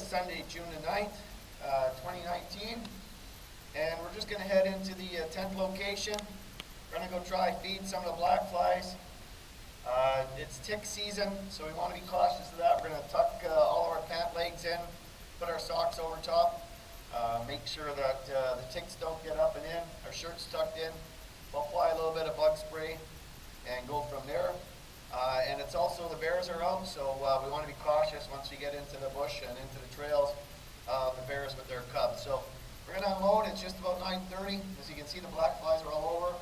Sunday, June the 9th, 2019, and we're just going to head into the tent location. We're going to go try feed some of the blackflies. It's tick season, so we want to be cautious of that. We're going to tuck all of our pant legs in, put our socks over top, make sure that the ticks don't get up and in, our shirt's tucked in. We'll apply a little bit of bug spray and go from there. And it's also, the bears are out, so we want to be cautious once we get into the bush and into the trails, the bears with their cubs. So we're going to unload. It's just about 9:30. As you can see, the blackflies are all over.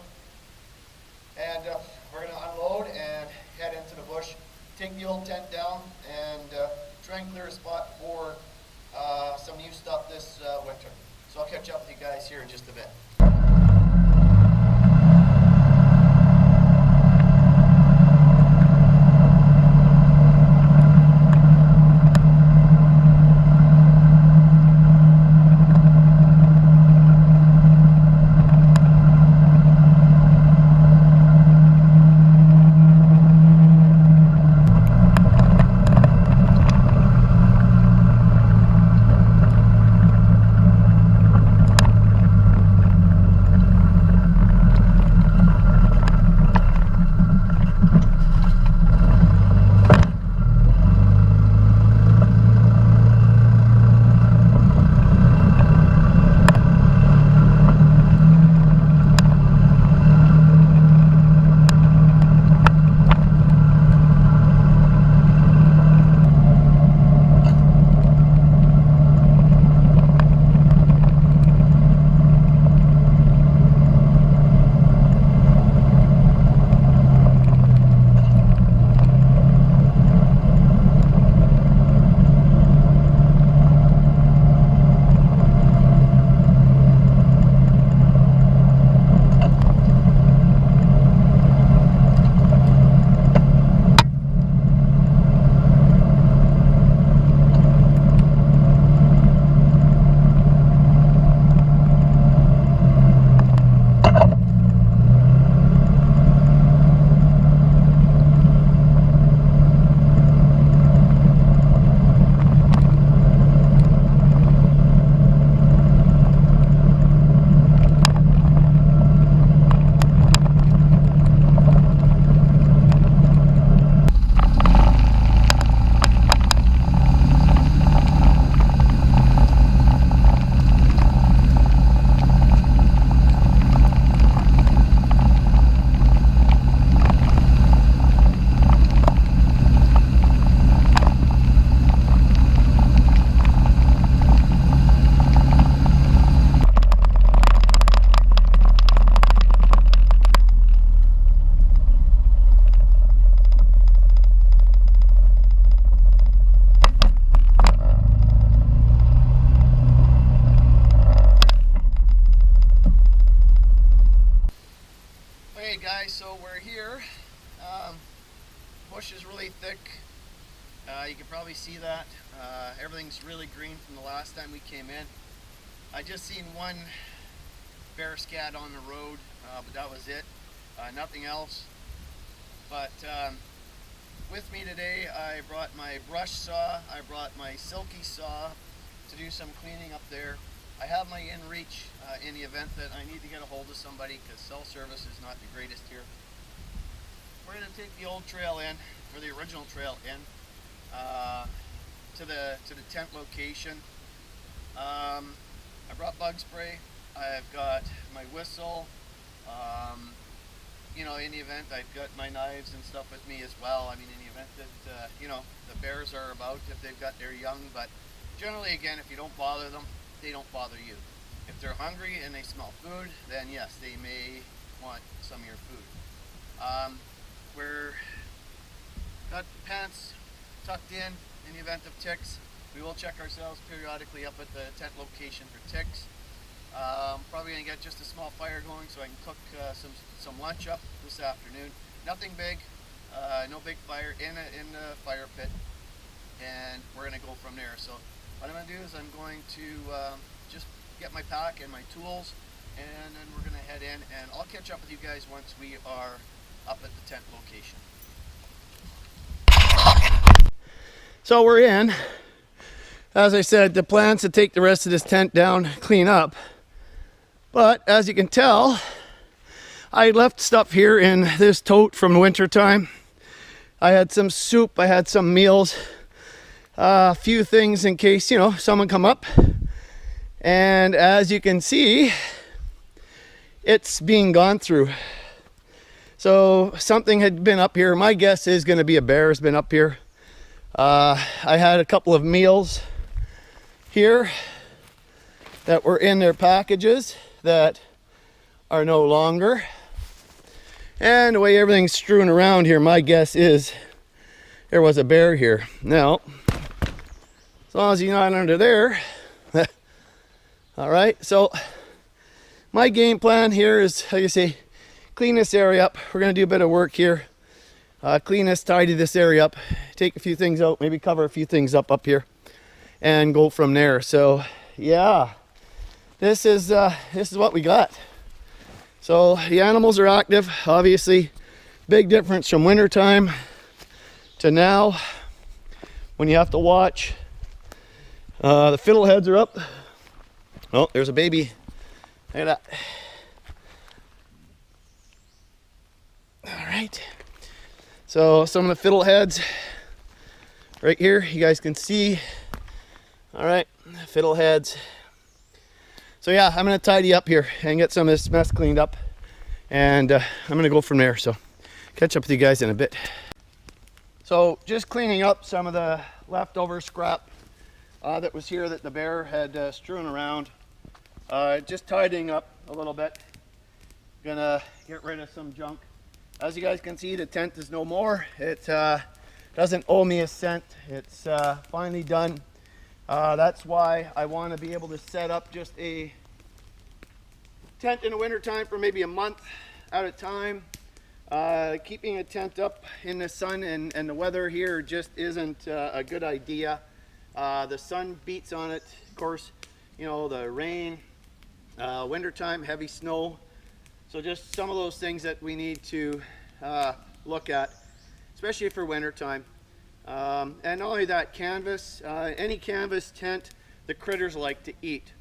And we're going to unload and head into the bush, take the old tent down, and try and clear a spot for some new stuff this winter. So I'll catch up with you guys here in just a bit. Guys, so we're here. Bush is really thick. You can probably see that. Everything's really green from the last time we came in. I just seen one bear scat on the road, but that was it. Nothing else. But with me today, I brought my brush saw. I brought my silky saw to do some cleaning up there. I have my in-reach in the event that I need to get a hold of somebody, because cell service is not the greatest here. We're going to take the old trail in, or the original trail in, to the tent location. I brought bug spray. I've got my whistle. You know, in the event, I've got my knives and stuff with me as well. I mean, in the event that you know, the bears are about, if they've got their young. But generally, again, if you don't bother them, they don't bother you. If they're hungry and they smell food, then yes, they may want some of your food. We're got the pants tucked in the event of ticks. We will check ourselves periodically up at the tent location for ticks. Probably going to get just a small fire going so I can cook some lunch up this afternoon. Nothing big, no big fire in the fire pit, and we're going to go from there. So what I'm going to do is I'm going to just get my pack and my tools, and then we're going to head in, and I'll catch up with you guys once we are up at the tent location. So we're in. As I said, the plan's to take the rest of this tent down, clean up. But as you can tell, I left stuff here in this tote from the winter time. I had some soup, I had some meals, a few things in case, you know, someone come up. And as you can see, it's being gone through. So something had been up here. My guess is going to be a bear has been up here. I had a couple of meals here that were in their packages that are no longer. And the way everything's strewn around here, my guess is there was a bear here. Now, as long as you're not under there. All right, so my game plan here is, like I say, clean this area up. We're gonna do a bit of work here. Clean this, tidy this area up, take a few things out, maybe cover a few things up here, and go from there. So yeah, this is what we got. So the animals are active, obviously. Big difference from winter time to now when you have to watch. The fiddleheads are up. Oh, there's a baby. Look at that. All right. So some of the fiddleheads right here, you guys can see. All right, fiddleheads. So yeah, I'm gonna tidy up here and get some of this mess cleaned up, and I'm gonna go from there. So catch up with you guys in a bit. So just cleaning up some of the leftover scrap that was here that the bear had strewn around. Just tidying up a little bit. Gonna get rid of some junk. As you guys can see, the tent is no more. It doesn't owe me a cent. It's finally done. That's why I want to be able to set up just a tent in the winter time for maybe a month at a time. Keeping a tent up in the sun and the weather here just isn't a good idea. The sun beats on it, of course, you know, the rain, wintertime, heavy snow. So just some of those things that we need to look at, especially for wintertime. And not only that, canvas, any canvas tent, the critters like to eat.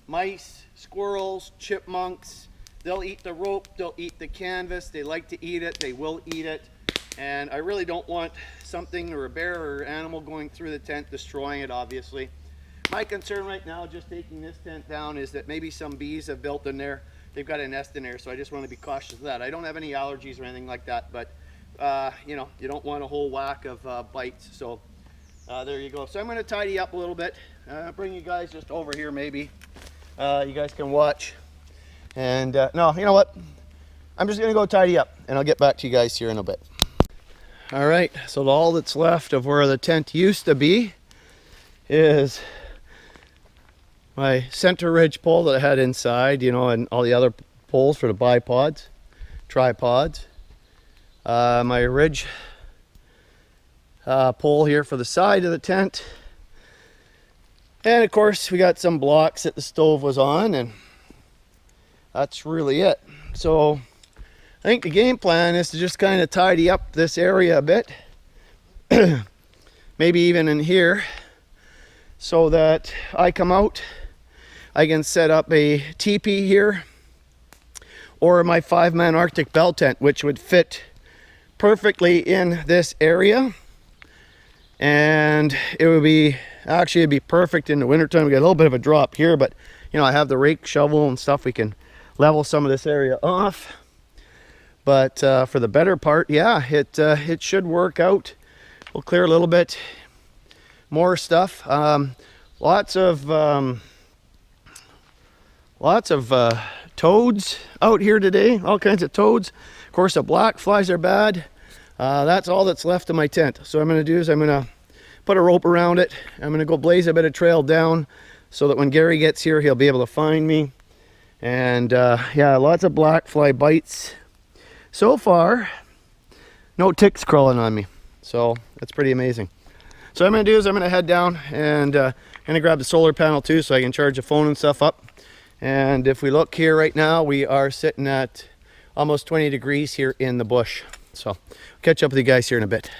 Mice, squirrels, chipmunks, they'll eat the rope, they'll eat the canvas, they like to eat it, they will eat it. And I really don't want something or a bear or animal going through the tent, destroying it, obviously. My concern right now, just taking this tent down, is that maybe some bees have built in there. They've got a nest in there, so I just want to be cautious of that. I don't have any allergies or anything like that, but you know, you don't want a whole whack of bites. So there you go. So I'm going to tidy up a little bit. Bring you guys just over here, maybe. You guys can watch. And no, you know what? I'm just going to go tidy up, and I'll get back to you guys here in a bit. All right, so all that's left of where the tent used to be is my center ridge pole that I had inside, you know, and all the other poles for the bipods, tripods. My ridge pole here for the side of the tent. And of course, we got some blocks that the stove was on, and that's really it. So I think the game plan is to just kind of tidy up this area a bit, maybe even in here, so that I come out, I can set up a teepee here, or my 5-man Arctic bell tent, which would fit perfectly in this area. And it would be, actually it'd be perfect in the wintertime. We got a little bit of a drop here, but you know, I have the rake, shovel and stuff. We can level some of this area off. But for the better part, yeah, it should work out. We'll clear a little bit more stuff. Lots of toads out here today, all kinds of toads. Of course, the blackflies are bad. That's all that's left of my tent. So what I'm going to do is I'm going to put a rope around it. I'm going to go blaze a bit of trail down so that when Gary gets here, he'll be able to find me. And yeah, lots of blackfly bites. So far, no ticks crawling on me. So that's pretty amazing. So what I'm going to do is I'm going to head down and I'm going to grab the solar panel too so I can charge the phone and stuff up. And if we look here right now, we are sitting at almost 20 degrees here in the bush. So catch up with you guys here in a bit.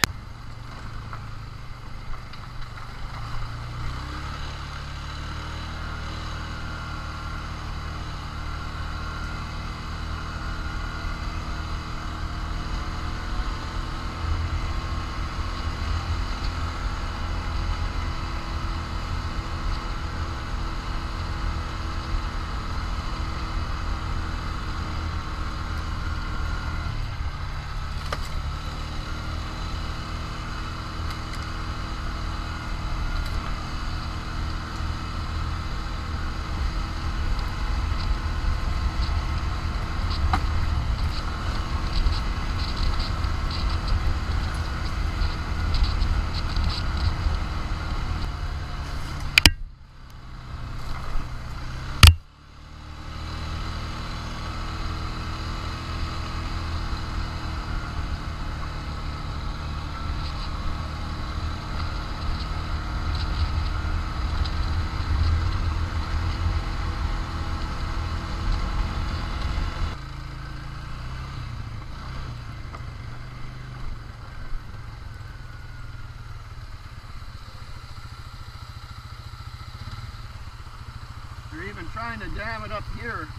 even trying to dam it up here.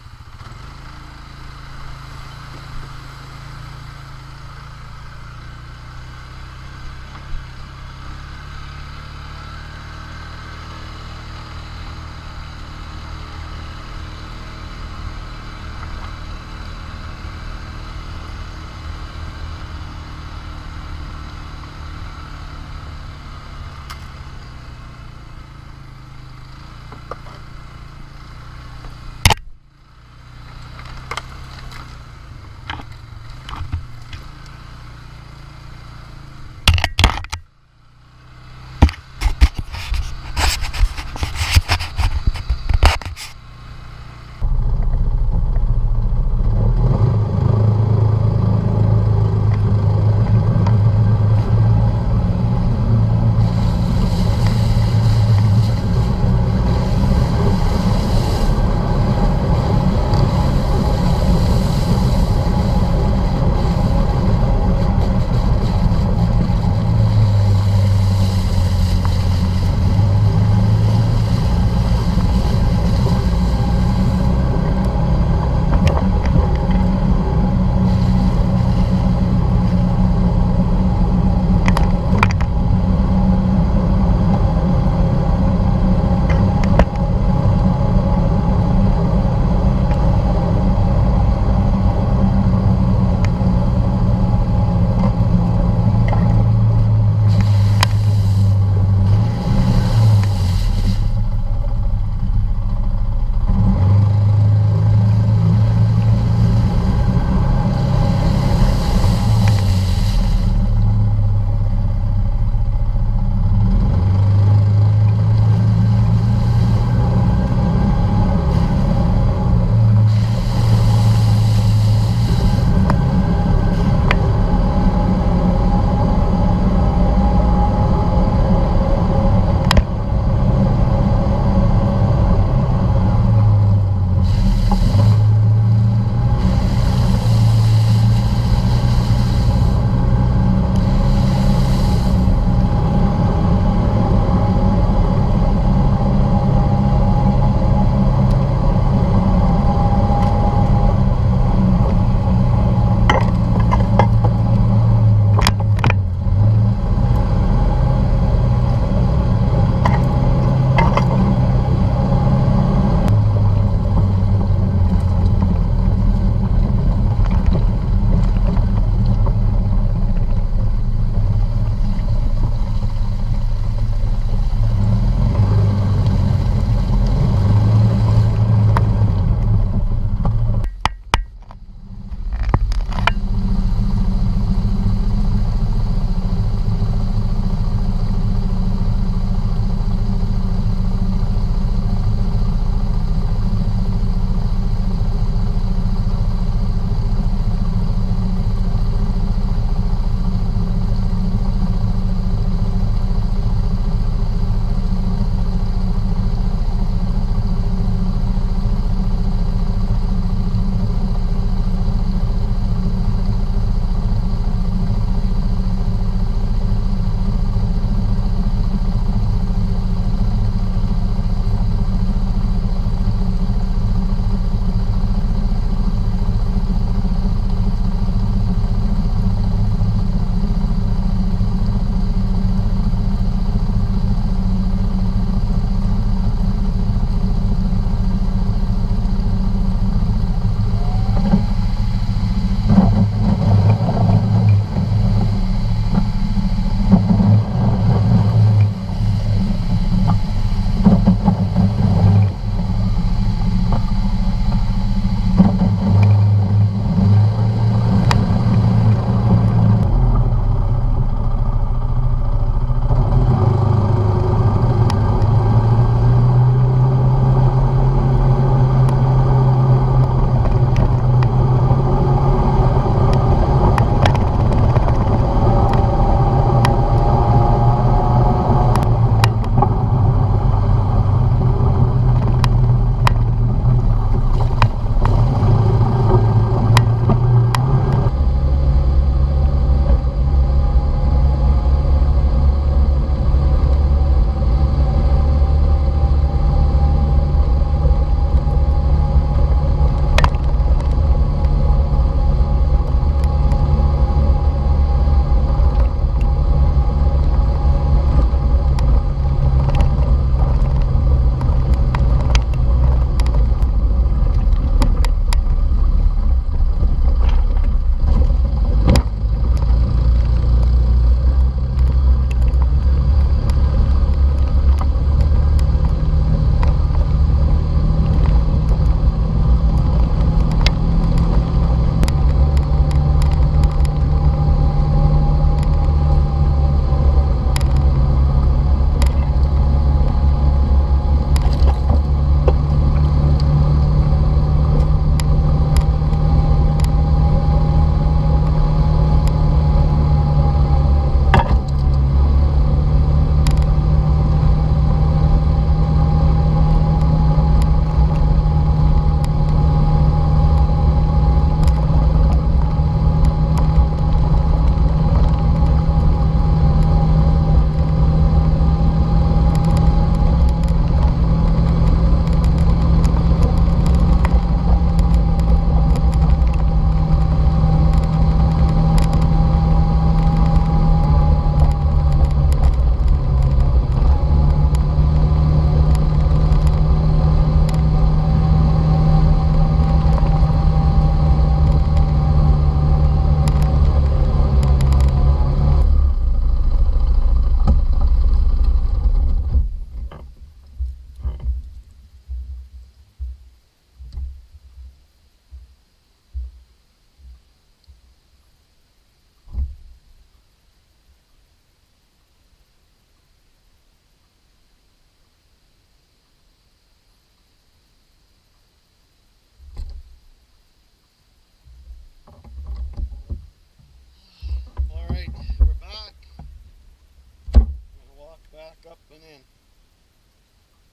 scupping in.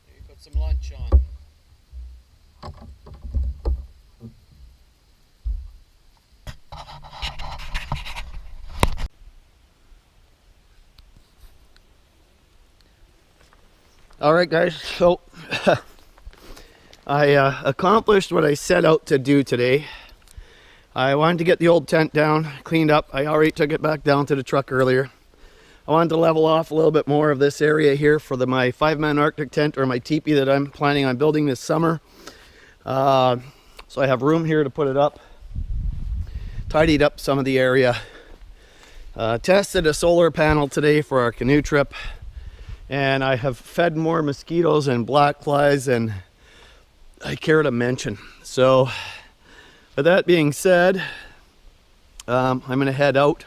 Maybe put some lunch on. All right, guys, so I accomplished what I set out to do today. I wanted to get the old tent down, cleaned up. I already took it back down to the truck earlier. I wanted to level off a little bit more of this area here for my 5-man Arctic tent, or my teepee that I'm planning on building this summer. So I have room here to put it up. Tidied up some of the area. Tested a solar panel today for our canoe trip. And I have fed more mosquitoes and blackflies than I care to mention. So, with that being said, I'm going to head out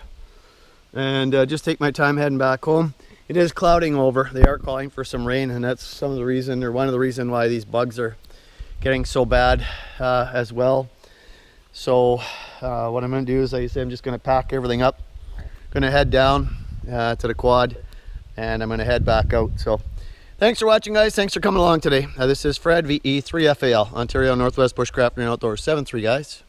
and just take my time heading back home. It is clouding over. They are calling for some rain, and that's some of the reason, or one of the reasons why these bugs are getting so bad as well. So, what I'm going to do is, like I say, I'm just going to pack everything up. Going to head down to the quad. And I'm going to head back out. So thanks for watching, guys. Thanks for coming along today. This is Fred, VE3FAL, Ontario Northwest Bushcraft and Outdoors. 7-3, guys.